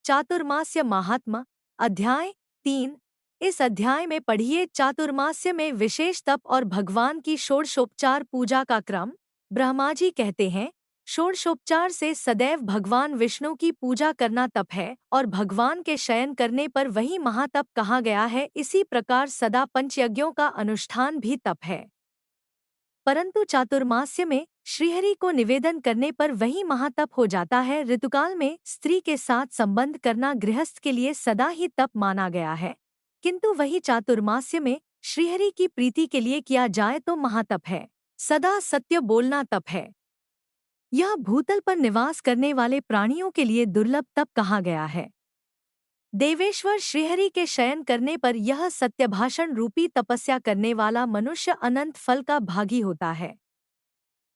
चातुर्मास्य महात्मा अध्याय 3। इस अध्याय में पढ़िए चातुर्मास्य में विशेष तप और भगवान की षोडशोपचार पूजा का क्रम। ब्रह्मा जी कहते हैं, षोडशोपचार से सदैव भगवान विष्णु की पूजा करना तप है और भगवान के शयन करने पर वही महातप कहा गया है। इसी प्रकार सदा पंचयज्ञों का अनुष्ठान भी तप है, परंतु चातुर्मास्य में श्रीहरि को निवेदन करने पर वही महातप हो जाता है। ऋतुकाल में स्त्री के साथ संबंध करना गृहस्थ के लिए सदा ही तप माना गया है, किंतु वही चातुर्मास्य में श्रीहरि की प्रीति के लिए किया जाए तो महातप है। सदा सत्य बोलना तप है। यह भूतल पर निवास करने वाले प्राणियों के लिए दुर्लभ तप कहा गया है। देवेश्वर श्रीहरि के शयन करने पर यह सत्यभाषण रूपी तपस्या करने वाला मनुष्य अनंत फल का भागी होता है।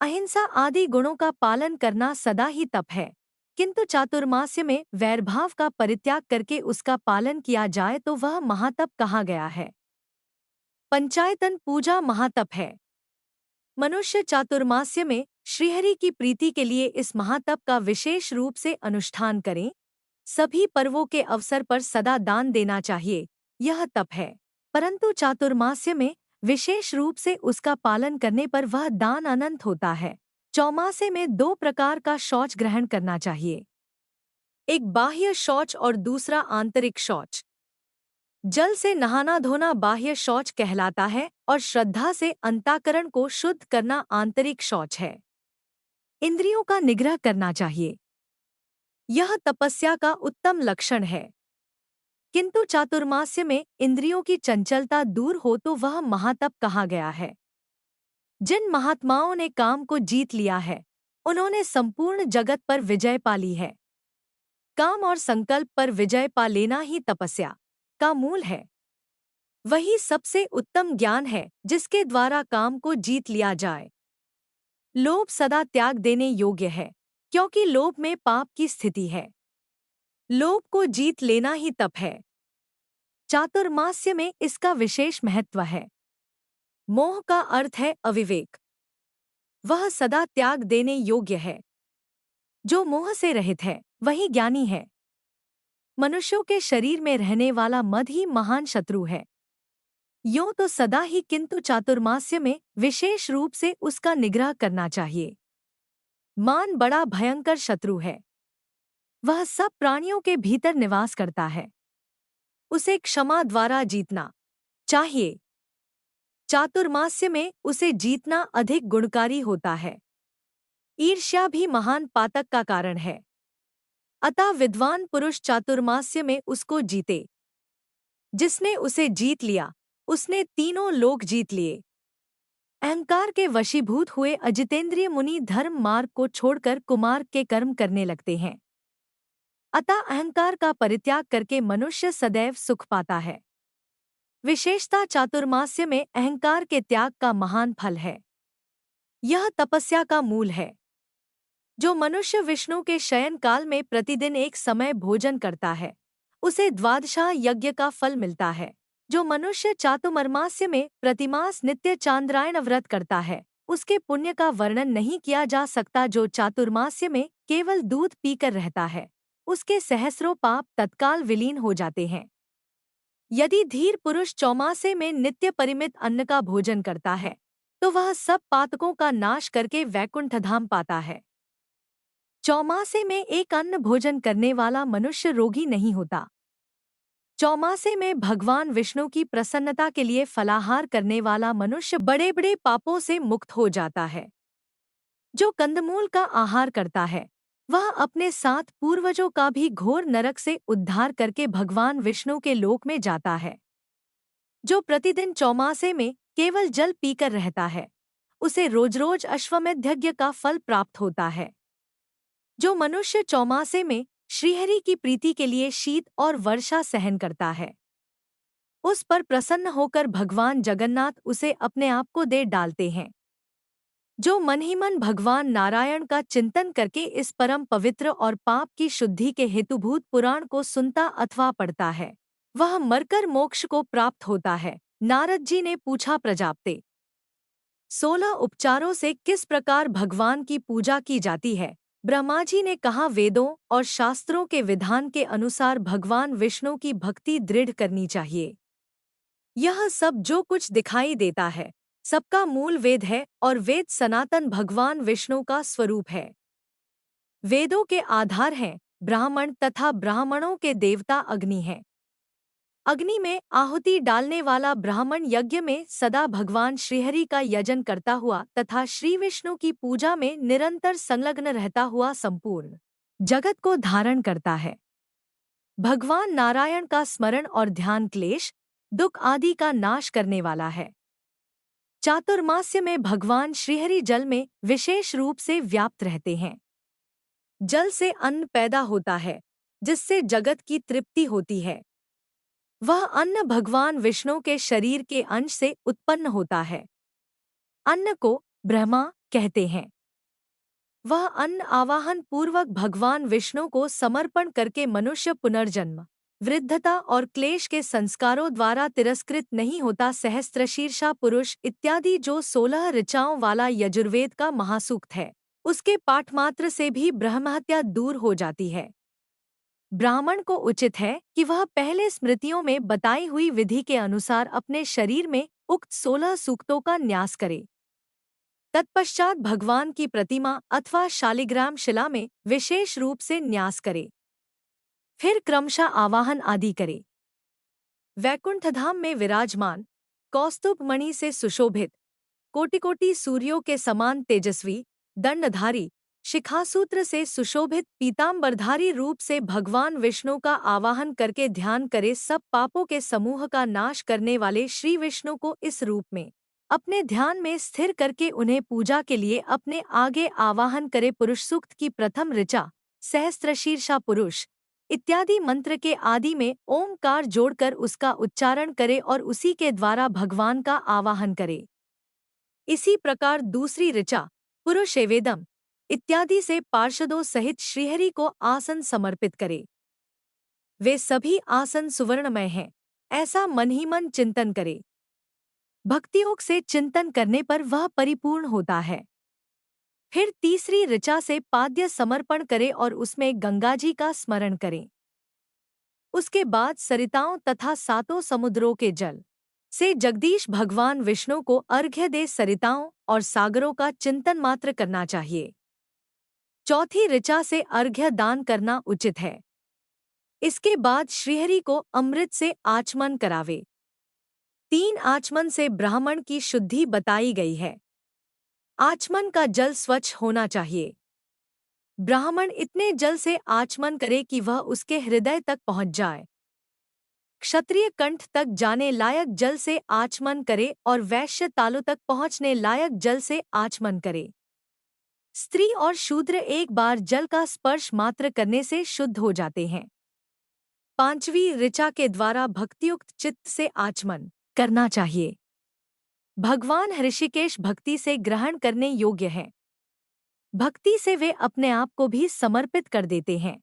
अहिंसा आदि गुणों का पालन करना सदा ही तप है, किंतु चातुर्मास्य में वैरभाव का परित्याग करके उसका पालन किया जाए तो वह महातप कहा गया है। पंचायतन पूजा महातप है। मनुष्य चातुर्मास्य में श्रीहरि की प्रीति के लिए इस महातप का विशेष रूप से अनुष्ठान करें। सभी पर्वों के अवसर पर सदा दान देना चाहिए, यह तप है, परंतु चातुर्मास्य में विशेष रूप से उसका पालन करने पर वह दान अनंत होता है। चौमासे में 2 प्रकार का शौच ग्रहण करना चाहिए, एक बाह्य शौच और दूसरा आंतरिक शौच। जल से नहाना धोना बाह्य शौच कहलाता है और श्रद्धा से अंतःकरण को शुद्ध करना आंतरिक शौच है। इंद्रियों का निग्रह करना चाहिए, यह तपस्या का उत्तम लक्षण है, किंतु चातुर्मास्य में इंद्रियों की चंचलता दूर हो तो वह महातप कहा गया है। जिन महात्माओं ने काम को जीत लिया है, उन्होंने संपूर्ण जगत पर विजय पा ली है। काम और संकल्प पर विजय पा लेना ही तपस्या का मूल है। वही सबसे उत्तम ज्ञान है जिसके द्वारा काम को जीत लिया जाए। लोभ सदा त्याग देने योग्य है, क्योंकि लोभ में पाप की स्थिति है। लोभ को जीत लेना ही तप है। चातुर्मास्य में इसका विशेष महत्व है। मोह का अर्थ है अविवेक, वह सदा त्याग देने योग्य है। जो मोह से रहित है वही ज्ञानी है। मनुष्यों के शरीर में रहने वाला मद ही महान शत्रु है। यूं तो सदा ही, किंतु चातुर्मास्य में विशेष रूप से उसका निग्रह करना चाहिए। मान बड़ा भयंकर शत्रु है, वह सब प्राणियों के भीतर निवास करता है। उसे क्षमा द्वारा जीतना चाहिए। चातुर्मास्य में उसे जीतना अधिक गुणकारी होता है। ईर्ष्या भी महान पातक का कारण है, अतः विद्वान पुरुष चातुर्मास्य में उसको जीते। जिसने उसे जीत लिया उसने तीनों लोक जीत लिए। अहंकार के वशीभूत हुए अजितेंद्रिय मुनि धर्म मार्ग को छोड़कर कुमार्ग के कर्म करने लगते हैं, अतः अहंकार का परित्याग करके मनुष्य सदैव सुख पाता है। विशेषता चातुर्मास्य में अहंकार के त्याग का महान फल है। यह तपस्या का मूल है। जो मनुष्य विष्णु के शयन काल में प्रतिदिन एक समय भोजन करता है, उसे द्वादशा यज्ञ का फल मिलता है। जो मनुष्य चातुर्मास्य में प्रतिमास नित्य चांद्रायण व्रत करता है, उसके पुण्य का वर्णन नहीं किया जा सकता। जो चातुर्मास्य में केवल दूध पीकर रहता है, उसके सहस्रों पाप तत्काल विलीन हो जाते हैं। यदि धीर पुरुष चौमासे में नित्य परिमित अन्न का भोजन करता है, तो वह सब पातकों का नाश करके वैकुंठ धाम पाता है। चौमासे में एक अन्न भोजन करने वाला मनुष्य रोगी नहीं होता। चौमासे में भगवान विष्णु की प्रसन्नता के लिए फलाहार करने वाला मनुष्य बड़े बड़े पापों से मुक्त हो जाता है। जो कंदमूल का आहार करता है, वह अपने साथ पूर्वजों का भी घोर नरक से उद्धार करके भगवान विष्णु के लोक में जाता है। जो प्रतिदिन चौमासे में केवल जल पीकर रहता है, उसे रोज रोज अश्वमेध यज्ञ का फल प्राप्त होता है। जो मनुष्य चौमासे में श्रीहरि की प्रीति के लिए शीत और वर्षा सहन करता है, उस पर प्रसन्न होकर भगवान जगन्नाथ उसे अपने आप को दे डालते हैं। जो मन ही मन भगवान नारायण का चिंतन करके इस परम पवित्र और पाप की शुद्धि के हेतुभूत पुराण को सुनता अथवा पढ़ता है, वह मरकर मोक्ष को प्राप्त होता है। नारद जी ने पूछा, प्रजापते, 16 उपचारों से किस प्रकार भगवान की पूजा की जाती है? ब्रह्मा जी ने कहा, वेदों और शास्त्रों के विधान के अनुसार भगवान विष्णु की भक्ति दृढ़ करनी चाहिए। यह सब जो कुछ दिखाई देता है, सबका मूल वेद है और वेद सनातन भगवान विष्णु का स्वरूप है। वेदों के आधार हैं ब्राह्मण तथा ब्राह्मणों के देवता अग्नि हैं। अग्नि में आहुति डालने वाला ब्राह्मण यज्ञ में सदा भगवान श्रीहरि का यजन करता हुआ तथा श्री विष्णु की पूजा में निरंतर संलग्न रहता हुआ संपूर्ण जगत को धारण करता है। भगवान नारायण का स्मरण और ध्यान क्लेश, दुख आदि का नाश करने वाला है। चातुर्मास्य में भगवान श्रीहरि जल में विशेष रूप से व्याप्त रहते हैं। जल से अन्न पैदा होता है, जिससे जगत की तृप्ति होती है। वह अन्न भगवान विष्णु के शरीर के अंश से उत्पन्न होता है। अन्न को ब्रह्मा कहते हैं। वह अन्न आवाहन पूर्वक भगवान विष्णु को समर्पण करके मनुष्य पुनर्जन्म, वृद्धता और क्लेश के संस्कारों द्वारा तिरस्कृत नहीं होता। सहस्त्रशीर्षा पुरुष इत्यादि जो 16 ऋचाओं वाला यजुर्वेद का महासूक्त है, उसके पाठमात्र से भी ब्रह्महत्या दूर हो जाती है। ब्राह्मण को उचित है कि वह पहले स्मृतियों में बताई हुई विधि के अनुसार अपने शरीर में उक्त 16 सूक्तों का न्यास करे। तत्पश्चात भगवान की प्रतिमा अथवा शालिग्राम शिला में विशेष रूप से न्यास करे। फिर क्रमशः आवाहन आदि करे। वैकुंठधाम में विराजमान, कौस्तुभ मणि से सुशोभित, कोटि-कोटि सूर्यों के समान तेजस्वी, दंडधारी, शिखासूत्र से सुशोभित पीतांबरधारी रूप से भगवान विष्णु का आवाहन करके ध्यान करे। सब पापों के समूह का नाश करने वाले श्री विष्णु को इस रूप में अपने ध्यान में स्थिर करके उन्हें पूजा के लिए अपने आगे आवाहन करे। पुरुष सूक्त की प्रथम ऋचा सहस्त्रशीर्षा पुरुष इत्यादि मंत्र के आदि में ओमकार जोड़कर उसका उच्चारण करे और उसी के द्वारा भगवान का आवाहन करे। इसी प्रकार दूसरी ऋचा पुरुषेवेदम इत्यादि से पार्षदों सहित श्रीहरि को आसन समर्पित करे। वे सभी आसन सुवर्णमय हैं, ऐसा मन ही मन चिंतन करे। भक्तियोग से चिंतन करने पर वह परिपूर्ण होता है। फिर तीसरी ऋचा से पाद्य समर्पण करे और उसमें गंगाजी का स्मरण करें। उसके बाद सरिताओं तथा सातों समुद्रों के जल से जगदीश भगवान विष्णु को अर्घ्य दे। सरिताओं और सागरों का चिंतन मात्र करना चाहिए। चौथी ऋचा से अर्घ्य दान करना उचित है। इसके बाद श्रीहरि को अमृत से आचमन करावे। 3 आचमन से ब्राह्मण की शुद्धि बताई गई है। आचमन का जल स्वच्छ होना चाहिए। ब्राह्मण इतने जल से आचमन करे कि वह उसके हृदय तक पहुंच जाए। क्षत्रिय कंठ तक जाने लायक जल से आचमन करे और वैश्य तालु तक पहुंचने लायक जल से आचमन करे। स्त्री और शूद्र एक बार जल का स्पर्श मात्र करने से शुद्ध हो जाते हैं। 5वीं ऋचा के द्वारा भक्तियुक्त चित्त से आचमन करना चाहिए। भगवान ऋषिकेश भक्ति से ग्रहण करने योग्य हैं। भक्ति से वे अपने आप को भी समर्पित कर देते हैं।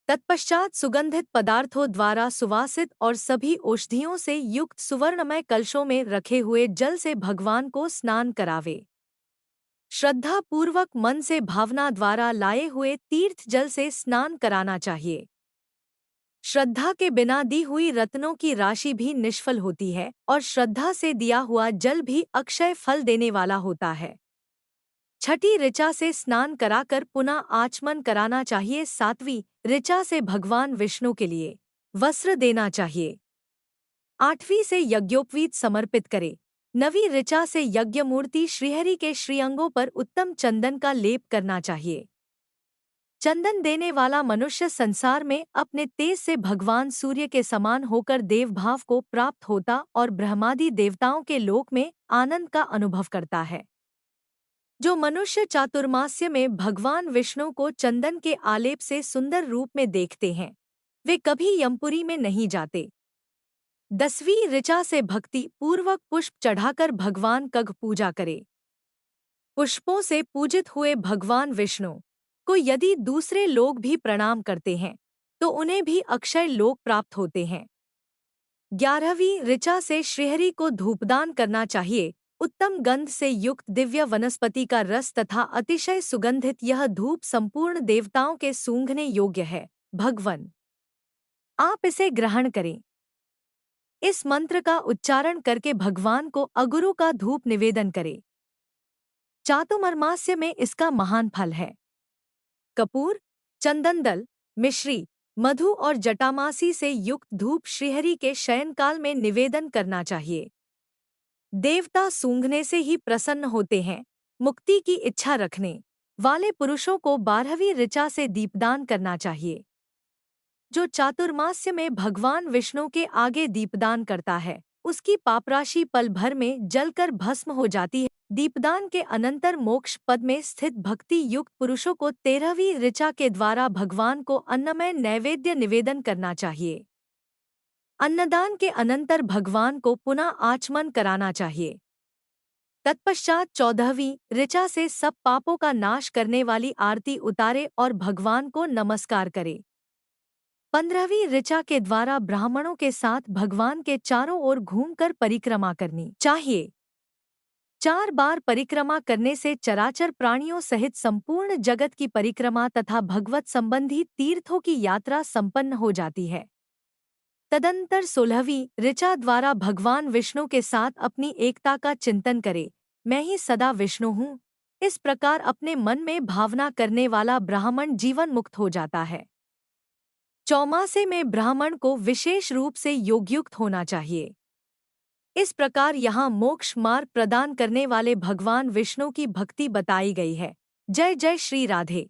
तत्पश्चात सुगंधित पदार्थों द्वारा सुवासित और सभी औषधियों से युक्त सुवर्णमय कलशों में रखे हुए जल से भगवान को स्नान करावे। श्रद्धा पूर्वक मन से भावना द्वारा लाए हुए तीर्थ जल से स्नान कराना चाहिए। श्रद्धा के बिना दी हुई रत्नों की राशि भी निष्फल होती है और श्रद्धा से दिया हुआ जल भी अक्षय फल देने वाला होता है। छठी ऋचा से स्नान कराकर पुनः आचमन कराना चाहिए। 7वीं ऋचा से भगवान विष्णु के लिए वस्त्र देना चाहिए। 8वीं से यज्ञोपवीत समर्पित करे। 9वीं ऋचा से यज्ञमूर्ति श्रीहरि के श्रीअंगों पर उत्तम चंदन का लेप करना चाहिए। चंदन देने वाला मनुष्य संसार में अपने तेज से भगवान सूर्य के समान होकर देवभाव को प्राप्त होता और ब्रह्मादि देवताओं के लोक में आनंद का अनुभव करता है। जो मनुष्य चातुर्मास्य में भगवान विष्णु को चंदन के आलेप से सुंदर रूप में देखते हैं, वे कभी यमपुरी में नहीं जाते। 10वीं ऋचा से भक्ति पूर्वक पुष्प चढ़ाकर भगवान कग पूजा करे। पुष्पों से पूजित हुए भगवान विष्णु को यदि दूसरे लोग भी प्रणाम करते हैं तो उन्हें भी अक्षय लोक प्राप्त होते हैं। 11वीं ऋचा से श्रीहरि को धूपदान करना चाहिए उत्तम गंध से युक्त दिव्य वनस्पति का रस तथा अतिशय सुगंधित यह धूप संपूर्ण देवताओं के सूंघने योग्य है। भगवन, आप इसे ग्रहण करें। इस मंत्र का उच्चारण करके भगवान को अगुरु का धूप निवेदन करें। चातुर्मास्य में इसका महान फल है। कपूर, चंदन, मिश्री, मधु और जटामासी से युक्त धूप श्रीहरि के शयनकाल में निवेदन करना चाहिए। देवता सूंघने से ही प्रसन्न होते हैं। मुक्ति की इच्छा रखने वाले पुरुषों को 12वीं ऋचा से दीपदान करना चाहिए। जो चातुर्मास्य में भगवान विष्णु के आगे दीपदान करता है उसकी पापराशि पल भर में जलकर भस्म हो जाती है। दीपदान के अनंतर मोक्ष पद में स्थित भक्ति युक्त पुरुषों को 13वीं ऋचा के द्वारा भगवान को अन्नमय नैवेद्य निवेदन करना चाहिए। अन्नदान के अनंतर भगवान को पुनः आचमन कराना चाहिए। तत्पश्चात 14वीं ऋचा से सब पापों का नाश करने वाली आरती उतारे और भगवान को नमस्कार करे। 15वीं ऋचा के द्वारा ब्राह्मणों के साथ भगवान के चारों ओर घूमकर परिक्रमा करनी चाहिए। 4 बार परिक्रमा करने से चराचर प्राणियों सहित संपूर्ण जगत की परिक्रमा तथा भगवत संबंधी तीर्थों की यात्रा संपन्न हो जाती है। तदंतर 16वीं ऋचा द्वारा भगवान विष्णु के साथ अपनी एकता का चिंतन करे। मैं ही सदा विष्णु हूँ। इस प्रकार अपने मन में भावना करने वाला ब्राह्मण जीवन मुक्त हो जाता है। चौमासे में ब्राह्मण को विशेष रूप से योगयुक्त होना चाहिए। इस प्रकार यहाँ मोक्ष मार्ग प्रदान करने वाले भगवान विष्णु की भक्ति बताई गई है। जय जय श्री राधे।